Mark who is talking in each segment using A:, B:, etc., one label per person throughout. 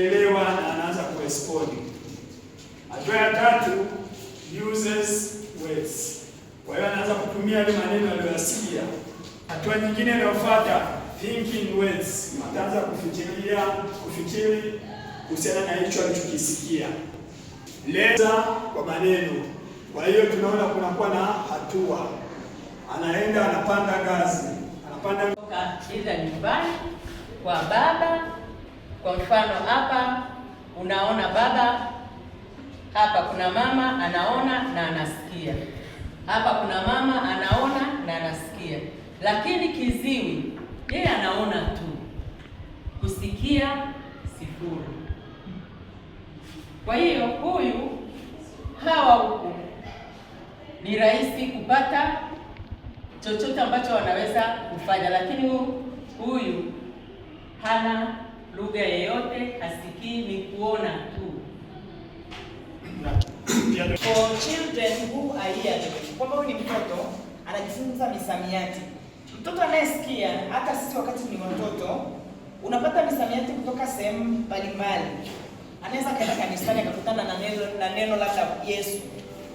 A: elewa na anaanza kurespond. Hatua ya tatu, uses words. Kwa hiyo anaanza kutumia yale maneno aliyoyasikia. Hatua nyingine inayofuata, thinking words. Ataanza kufikiri kuhusiana na hicho alichokisikia. Leza kwa maneno. Kwa hiyo tunaona kunakuwa na hatua. Anaenda anapanda ngazi. Anapanda
B: kutoka nyumbani kwa baba. Kwa mfano hapa unaona baba, hapa kuna mama anaona na anasikia. Hapa kuna mama anaona na anasikia. Lakini kiziwi yeye anaona tu, kusikia sifuri. Kwa hiyo hawa huku ni rahisi kupata chochote ambacho wanaweza kufanya, lakini huyu hana lugha yeyote, hasikii, ni kuona tu.
C: For children who are hearing, kwamba huyu ni mtoto anajifunza misamiati. Mtoto anayesikia, hata sisi wakati ni watoto, unapata misamiati kutoka sehemu mbalimbali. Anaweza kaenda kanisani akakutana na neno labda Yesu,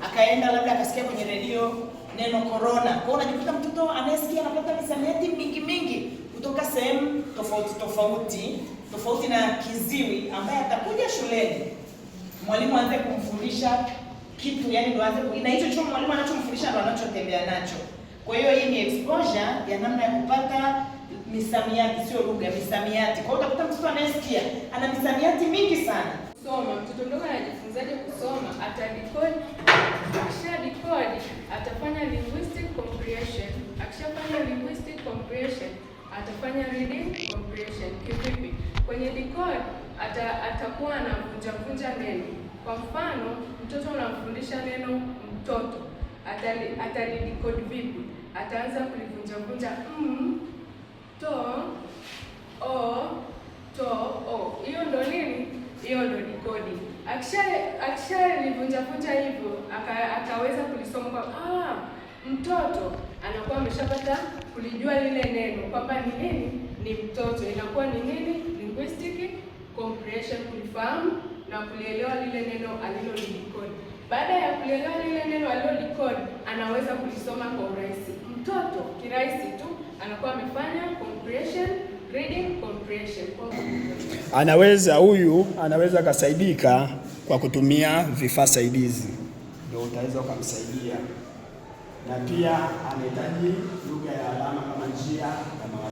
C: akaenda labda akasikia kwenye redio neno corona. Kwa unajikuta mtoto anayesikia anapata misamiati mingi kutoka sehemu tofauti na kiziwi, ambaye atakuja shuleni mwalimu aanze kumfundisha kitu, yani ndo aanze na hicho mwalimu anachomfundisha ndo anachotembea nacho. Kwa hiyo hii ni exposure ya namna ya kupata misamiati, sio lugha, misamiati. Kwa hiyo utakuta mtoto anayesikia ana misamiati mingi sana.
D: Kusoma, mtoto mdogo anajifunzaje kusoma? Atadecode, akisha decode atafanya linguistic comprehension. Akishafanya linguistic comprehension atafanya reading comprehension. Kivipi? Kwenye decode atakuwa anavunja neno. Kwa mfano, mtoto unamfundisha neno mtoto, atalidecode vipi? Ataanza kulivunja to, o, to, o. Hiyo ndo nini? Hiyo ndo decoding. Akisha livunja hivyo, akaweza kulisoma kwa mtoto, anakuwa ameshapata kulijua lile neno kwamba ni nini, ni mtoto. Inakuwa ni nini? Linguistic comprehension, kulifahamu na kulielewa lile neno alilodecode. Baada ya kulielewa lile neno alilodecode, anaweza kulisoma kwa urahisi. Mtoto kirahisi tu anakuwa amefanya comprehension, reading comprehension.
A: Anaweza kasaidika kwa kutumia vifaa saidizi, ndio utaweza kumsaidia, na pia anahitaji lugha ya alama kama njia ya